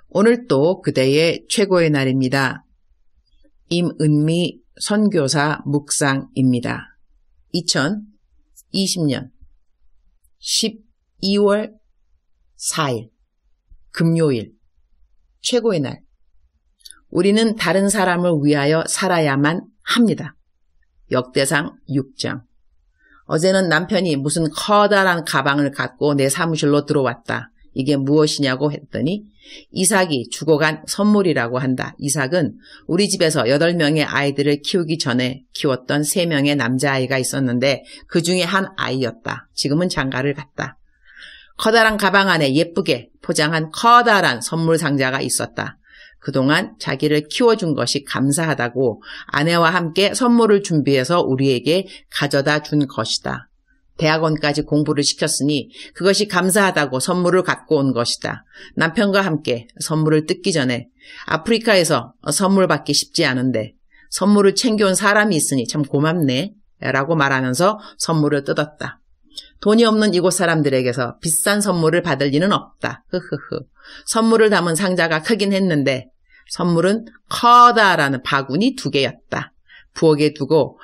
오늘 또 그대의 최고의 날입니다. 임은미 선교사 묵상입니다. 2020년 12월 4일 금요일 최고의 날. 우리는 다른 사람을 위하여 살아야만 합니다. 역대상 6장. 어제는 남편이 무슨 커다란 가방을 갖고 내 사무실로 들어왔다. 이게 무엇이냐고 했더니 이삭이 주고 간 선물이라고 한다. 이삭은 우리 집에서 8명의 아이들을 키우기 전에 키웠던 3명의 남자아이가 있었는데 그 중에 한 아이였다. 지금은 장가를 갔다. 커다란 가방 안에 예쁘게 포장한 커다란 선물 상자가 있었다. 그동안 자기를 키워준 것이 감사하다고 아내와 함께 선물을 준비해서 우리에게 가져다 준 것이다. 대학원까지 공부를 시켰으니 그것이 감사하다고 선물을 갖고 온 것이다. 남편과 함께 선물을 뜯기 전에 아프리카에서 선물 받기 쉽지 않은데 선물을 챙겨온 사람이 있으니 참 고맙네 라고 말하면서 선물을 뜯었다. 돈이 없는 이곳 사람들에게서 비싼 선물을 받을 리는 없다. 선물을 담은 상자가 크긴 했는데 선물은 커다란 바구니 2개였다. 부엌에 두고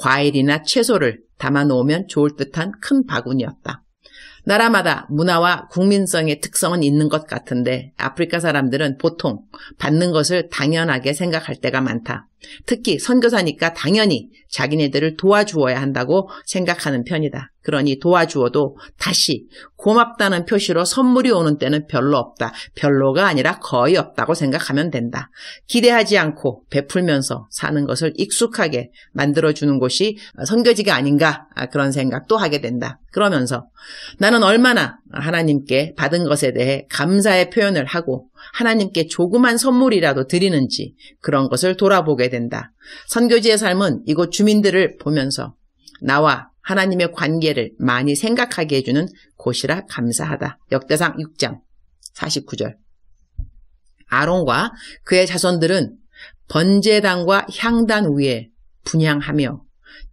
과일이나 채소를 담아놓으면 좋을 듯한 큰 바구니였다. 나라마다 문화와 국민성의 특성은 있는 것 같은데 아프리카 사람들은 보통 받는 것을 당연하게 생각할 때가 많다. 특히 선교사니까 당연히 자기네들을 도와주어야 한다고 생각하는 편이다. 그러니 도와주어도 다시 고맙다는 표시로 선물이 오는 때는 별로 없다. 별로가 아니라 거의 없다고 생각하면 된다. 기대하지 않고 베풀면서 사는 것을 익숙하게 만들어주는 곳이 선교지가 아닌가 그런 생각도 하게 된다. 그러면서 나는 얼마나 하나님께 받은 것에 대해 감사의 표현을 하고 하나님께 조그만 선물이라도 드리는지 그런 것을 돌아보게 된다. 선교지의 삶은 이곳 주민들을 보면서 나와 하나님의 관계를 많이 생각하게 해주는 곳이라 감사하다. 역대상 6장 49절. 아론과 그의 자손들은 번제단과 향단 위에 분향하며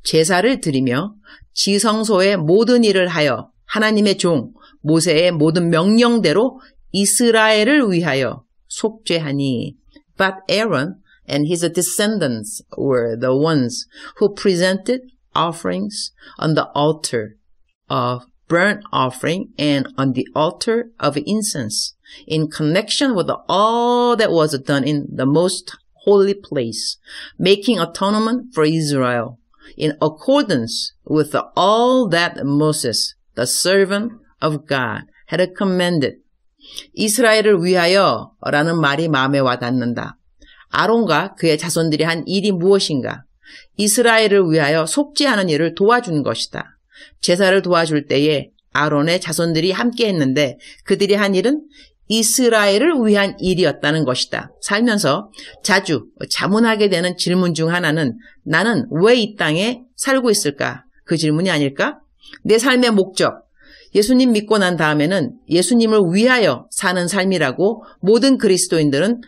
제사를 드리며 지성소의 모든 일을 하여 하나님의 종 모세의 모든 명령대로 이스라엘을 위하여 속죄하니. But Aaron and his descendants were the ones who presented offerings on the altar of burnt offering and on the altar of incense in connection with all that was done in the most holy place, making atonement for Israel in accordance with all that Moses, the servant of God, had commanded. 이스라엘을 위하여 라는 말이 마음에 와닿는다. 아론과 그의 자손들이 한 일이 무엇인가? 이스라엘을 위하여 속죄하는 일을 도와준 것이다. 제사를 도와줄 때에 아론의 자손들이 함께 했는데 그들이 한 일은 이스라엘을 위한 일이었다는 것이다. 살면서 자주 자문하게 되는 질문 중 하나는 나는 왜 이 땅에 살고 있을까? 그 질문이 아닐까? 내 삶의 목적, 예수님 믿고 난 다음에는 예수님을 위하여 사는 삶이라고 모든 그리스도인들은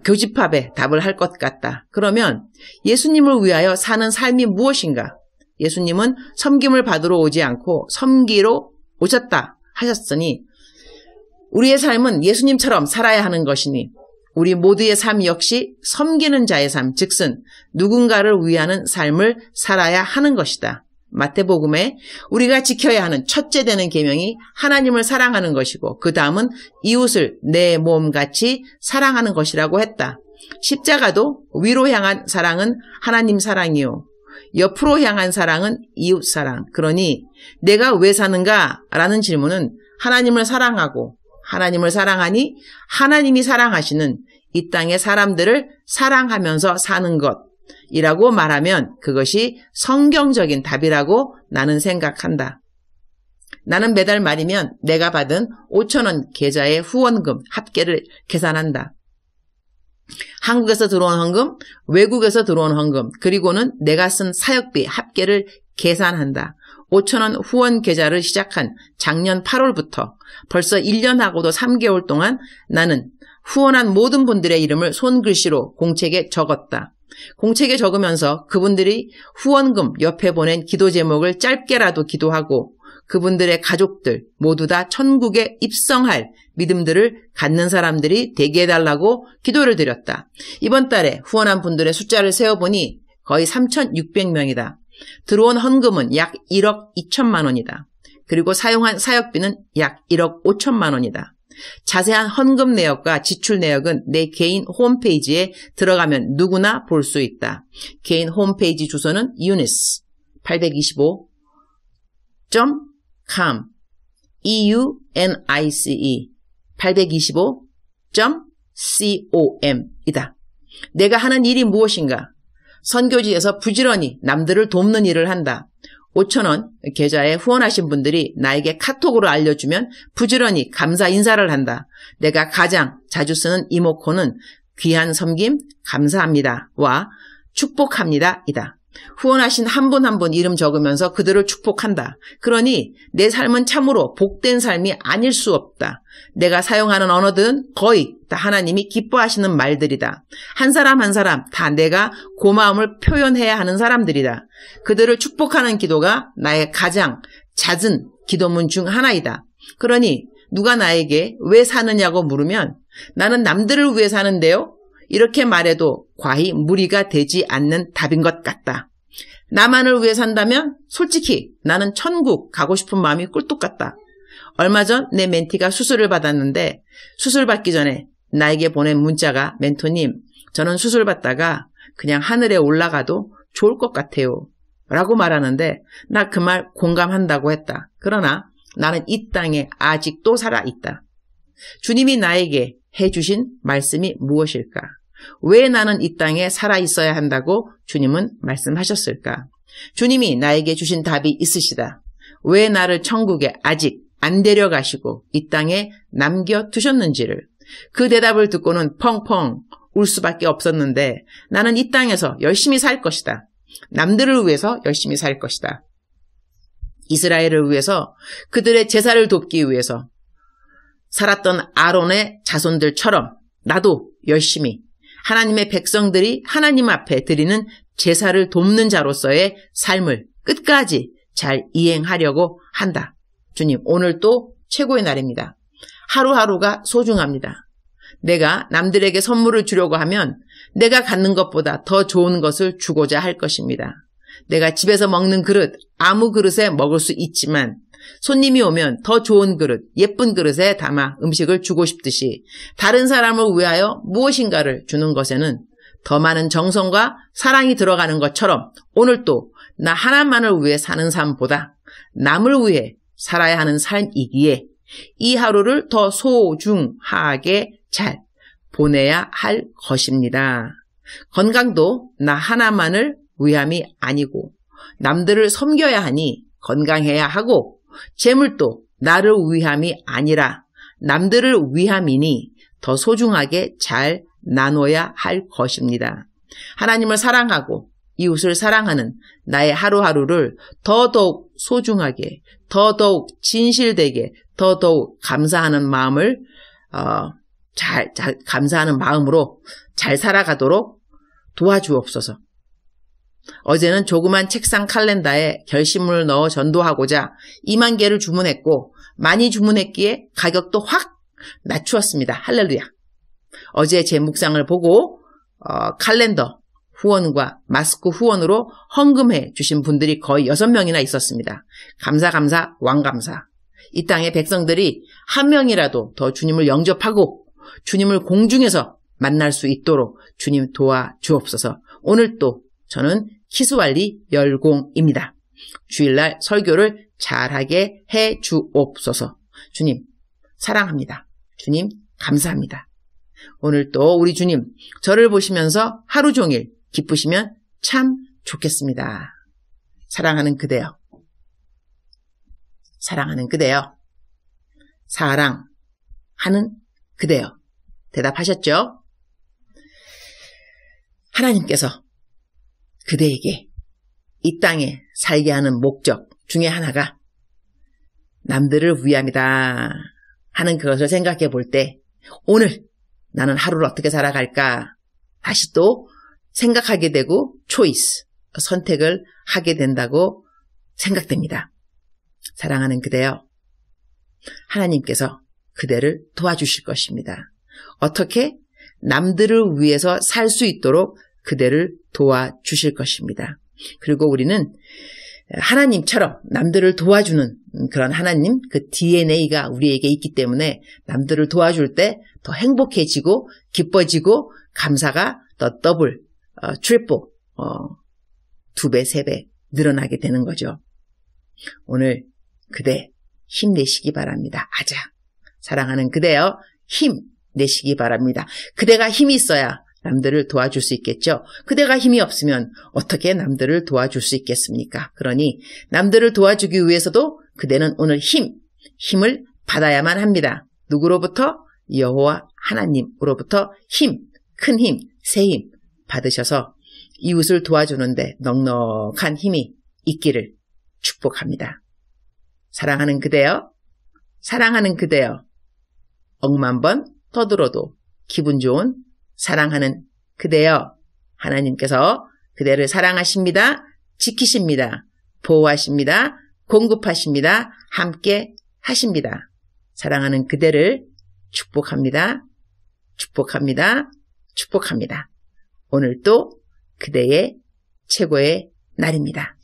교집합에 답을 할 것 같다. 그러면 예수님을 위하여 사는 삶이 무엇인가? 예수님은 섬김을 받으러 오지 않고 섬기러 오셨다 하셨으니 우리의 삶은 예수님처럼 살아야 하는 것이니 우리 모두의 삶 역시 섬기는 자의 삶, 즉슨 누군가를 위하는 삶을 살아야 하는 것이다. 마태복음에 우리가 지켜야 하는 첫째 되는 계명이 하나님을 사랑하는 것이고 그 다음은 이웃을 내 몸같이 사랑하는 것이라고 했다. 십자가도 위로 향한 사랑은 하나님 사랑이요 옆으로 향한 사랑은 이웃 사랑. 그러니 내가 왜 사는가? 라는 질문은 하나님을 사랑하고 하나님을 사랑하니 하나님이 사랑하시는 이 땅의 사람들을 사랑하면서 사는 것이라고 말하면 그것이 성경적인 답이라고 나는 생각한다. 나는 매달 말이면 내가 받은 5,000원 계좌의 후원금 합계를 계산한다. 한국에서 들어온 헌금, 외국에서 들어온 헌금, 그리고는 내가 쓴 사역비 합계를 계산한다. 5,000원 후원 계좌를 시작한 작년 8월부터 벌써 1년하고도 3개월 동안 나는 후원한 모든 분들의 이름을 손글씨로 공책에 적었다. 공책에 적으면서 그분들이 후원금 옆에 보낸 기도 제목을 짧게라도 기도하고 그분들의 가족들 모두 다 천국에 입성할 믿음들을 갖는 사람들이 되게 해달라고 기도를 드렸다. 이번 달에 후원한 분들의 숫자를 세어보니 거의 3,600명이다. 들어온 헌금은 약 1억 2천만 원이다. 그리고 사용한 사역비는 약 1억 5천만 원이다. 자세한 헌금 내역과 지출 내역은 내 개인 홈페이지에 들어가면 누구나 볼 수 있다. 개인 홈페이지 주소는 eunice825.com eunice 825.com 이다. 내가 하는 일이 무엇인가? 선교지에서 부지런히 남들을 돕는 일을 한다. 5,000원 계좌에 후원하신 분들이 나에게 카톡으로 알려주면 부지런히 감사 인사를 한다. 내가 가장 자주 쓰는 이모코는 귀한 섬김 감사합니다와 축복합니다 이다. 후원하신 한 분 한 분 이름 적으면서 그들을 축복한다. 그러니 내 삶은 참으로 복된 삶이 아닐 수 없다. 내가 사용하는 언어들은 거의 다 하나님이 기뻐하시는 말들이다. 한 사람 한 사람 다 내가 고마움을 표현해야 하는 사람들이다. 그들을 축복하는 기도가 나의 가장 잦은 기도문 중 하나이다. 그러니 누가 나에게 왜 사느냐고 물으면 나는 남들을 위해 사는데요. 이렇게 말해도 과히 무리가 되지 않는 답인 것 같다. 나만을 위해 산다면 솔직히 나는 천국 가고 싶은 마음이 꿀뚝 같다. 얼마 전 내 멘티가 수술을 받았는데 수술 받기 전에 나에게 보낸 문자가 멘토님, 저는 수술 받다가 그냥 하늘에 올라가도 좋을 것 같아요. 라고 말하는데 나 그 말 공감한다고 했다. 그러나 나는 이 땅에 아직도 살아있다. 주님이 나에게 해주신 말씀이 무엇일까? 왜 나는 이 땅에 살아있어야 한다고 주님은 말씀하셨을까? 주님이 나에게 주신 답이 있으시다. 왜 나를 천국에 아직 안 데려가시고 이 땅에 남겨두셨는지를. 그 대답을 듣고는 펑펑 울 수밖에 없었는데 나는 이 땅에서 열심히 살 것이다. 남들을 위해서 열심히 살 것이다. 이스라엘을 위해서 그들의 제사를 돕기 위해서 살았던 아론의 자손들처럼 나도 열심히 하나님의 백성들이 하나님 앞에 드리는 제사를 돕는 자로서의 삶을 끝까지 잘 이행하려고 한다. 주님, 오늘 또 최고의 날입니다. 하루하루가 소중합니다. 내가 남들에게 선물을 주려고 하면 내가 갖는 것보다 더 좋은 것을 주고자 할 것입니다. 내가 집에서 먹는 그릇, 아무 그릇에 먹을 수 있지만 손님이 오면 더 좋은 그릇, 예쁜 그릇에 담아 음식을 주고 싶듯이 다른 사람을 위하여 무엇인가를 주는 것에는 더 많은 정성과 사랑이 들어가는 것처럼 오늘 또 나 하나만을 위해 사는 삶보다 남을 위해 살아야 하는 삶이기에 이 하루를 더 소중하게 잘 보내야 할 것입니다. 건강도 나 하나만을 위함이 아니고 남들을 섬겨야 하니 건강해야 하고 재물도 나를 위함이 아니라 남들을 위함이니 더 소중하게 잘 나눠야 할 것입니다. 하나님을 사랑하고 이웃을 사랑하는 나의 하루하루를 더더욱 소중하게, 더더욱 진실되게, 더더욱 감사하는 마음을 감사하는 마음으로 잘 살아가도록 도와주옵소서. 어제는 조그만 책상 칼렌더에 결심을 넣어 전도하고자 2만 개를 주문했고 많이 주문했기에 가격도 확 낮추었습니다. 할렐루야. 어제 제 묵상을 보고 칼렌더 후원과 마스크 후원으로 헌금해 주신 분들이 거의 6명이나 있었습니다. 감사 왕감사. 이 땅의 백성들이 한 명이라도 더 주님을 영접하고 주님을 공중에서 만날 수 있도록 주님 도와주옵소서. 오늘 또 저는 키스왈리 열공입니다. 주일날 설교를 잘하게 해 주옵소서. 주님 사랑합니다. 주님 감사합니다. 오늘 또 우리 주님 저를 보시면서 하루 종일 기쁘시면 참 좋겠습니다. 사랑하는 그대여. 사랑하는 그대여. 사랑하는 그대여. 대답하셨죠? 하나님께서 그대에게 이 땅에 살게 하는 목적 중에 하나가 남들을 위함이다 하는 그것을 생각해 볼 때 오늘 나는 하루를 어떻게 살아갈까 다시 또 생각하게 되고 선택을 하게 된다고 생각됩니다. 사랑하는 그대여, 하나님께서 그대를 도와주실 것입니다. 어떻게? 남들을 위해서 살 수 있도록 그대를 도와주실 것입니다. 그리고 우리는 하나님처럼 남들을 도와주는 그런 하나님, 그 DNA가 우리에게 있기 때문에 남들을 도와줄 때 더 행복해지고 기뻐지고 감사가 더 더블, 트리플, 2배, 3배 늘어나게 되는 거죠. 오늘 그대 힘내시기 바랍니다. 아자, 사랑하는 그대여, 힘내시기 바랍니다. 그대가 힘이 있어야 남들을 도와줄 수 있겠죠. 그대가 힘이 없으면 어떻게 남들을 도와줄 수 있겠습니까? 그러니 남들을 도와주기 위해서도 그대는 오늘 힘을 받아야만 합니다. 누구로부터? 여호와 하나님으로부터 큰 힘, 새 힘 받으셔서 이웃을 도와주는데 넉넉한 힘이 있기를 축복합니다. 사랑하는 그대여, 억만 번 떠들어도 기분 좋은 사랑하는 그대여, 하나님께서 그대를 사랑하십니다. 지키십니다. 보호하십니다. 공급하십니다. 함께 하십니다. 사랑하는 그대를 축복합니다. 축복합니다. 오늘도 그대의 최고의 날입니다.